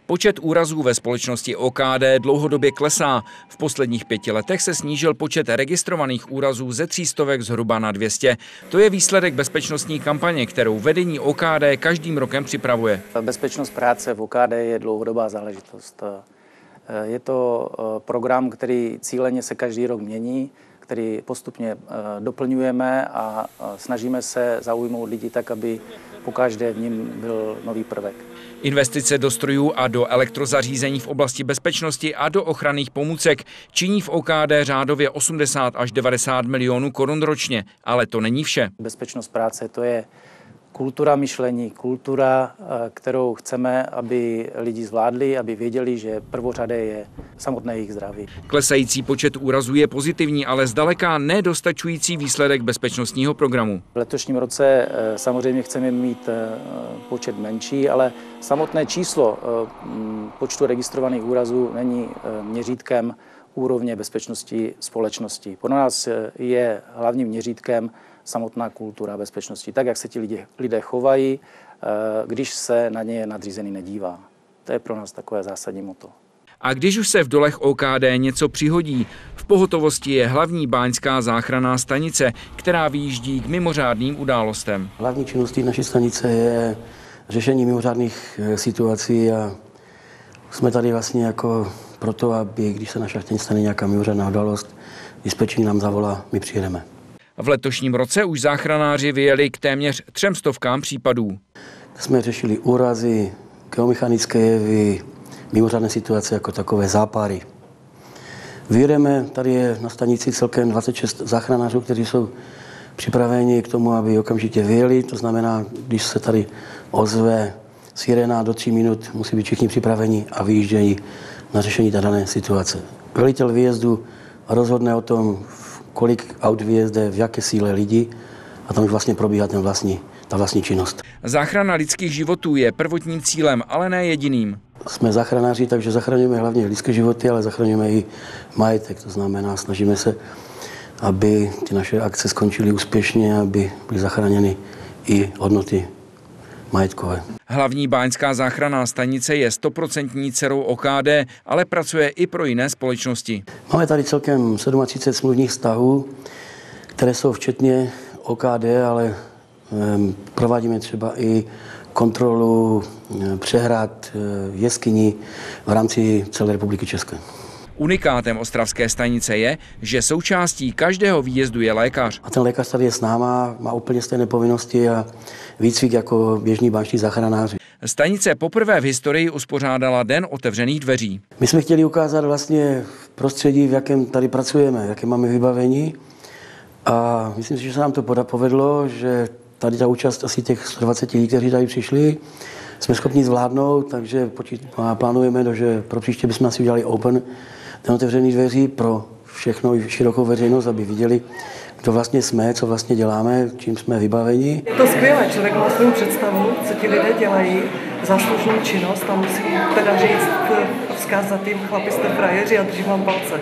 Počet úrazů ve společnosti OKD dlouhodobě klesá. V posledních 5 letech se snížil počet registrovaných úrazů ze 300 zhruba na 200. To je výsledek bezpečnostní kampaně, kterou vedení OKD každým rokem připravuje. Bezpečnost práce v OKD je dlouhodobá záležitost. Je to program, který cíleně se každý rok mění, který postupně doplňujeme a snažíme se zaujmout lidi tak, aby pokaždé v něm byl nový prvek. Investice do strojů a do elektrozařízení v oblasti bezpečnosti a do ochranných pomůcek činí v OKD řádově 80 až 90 milionů korun ročně, ale to není vše. Bezpečnost práce to je kultura myšlení, kultura, kterou chceme, aby lidi zvládli, aby věděli, že prvořadé je samotné jejich zdraví. Klesající počet úrazů je pozitivní, ale zdaleka nedostačující výsledek bezpečnostního programu. V letošním roce samozřejmě chceme mít počet menší, ale samotné číslo počtu registrovaných úrazů není měřítkem úrovně bezpečnosti společnosti. Pro nás je hlavním měřítkem samotná kultura bezpečnosti, tak jak se ti lidé chovají, když se na ně nadřízený nedívá. To je pro nás takové zásadní motto. A když už se v dolech OKD něco přihodí, v pohotovosti je hlavní báňská záchranná stanice, která vyjíždí k mimořádným událostem. Hlavní činností naší stanice je řešení mimořádných situací a jsme tady vlastně jako proto, aby když se na šachtě stane nějaká mimořádná událost, dispečník nám zavolá, my přijedeme. V letošním roce už záchranáři vyjeli k téměř 300 případů. Jsme řešili úrazy, geomechanické jevy, mimořádné situace jako takové zápary. Vyjedeme, tady je na stanici celkem 26 záchranářů, kteří jsou připraveni k tomu, aby okamžitě vyjeli. To znamená, když se tady ozve sirena do 3 minut, musí být všichni připraveni a vyjíždějí na řešení té dané situace. Velitel výjezdu rozhodne o tom, kolik aut vyjezde, v jaké síle lidí a tam už vlastně probíhá ta vlastní činnost. Záchrana lidských životů je prvotním cílem, ale ne jediným. Jsme záchranáři, takže zachraňujeme hlavně lidské životy, ale zachraňujeme i majetek. To znamená, snažíme se, aby ty naše akce skončily úspěšně, aby byly zachráněny i hodnoty majetkové. Hlavní báňská záchranná stanice je 100% dcerou OKD, ale pracuje i pro jiné společnosti. Máme tady celkem 37 smluvních vztahů, které jsou včetně OKD, ale provádíme třeba i kontrolu přehrad, jeskyní v rámci celé republiky České. Unikátem ostravské stanice je, že součástí každého výjezdu je lékař. A ten lékař tady je s náma, má úplně stejné povinnosti a výcvik jako běžní báňští záchranáři. Stanice poprvé v historii uspořádala Den otevřených dveří. My jsme chtěli ukázat vlastně prostředí, v jakém tady pracujeme, jaké máme vybavení. A myslím si, že se nám to povedlo, že tady ta účast asi těch 120 lidí, kteří tady přišli, jsme schopni zvládnout, takže plánujeme, že pro příště bychom asi udělali open Den otevřených dveří pro všechno širokou veřejnost, aby viděli, kdo vlastně jsme, co vlastně děláme, čím jsme vybaveni. Je to skvělé, člověk má svou představu, co ti lidé dělají, záslužnou činnost a musím teda říct, vzkázat jim, chlapi jste frajeři a držím vám palce.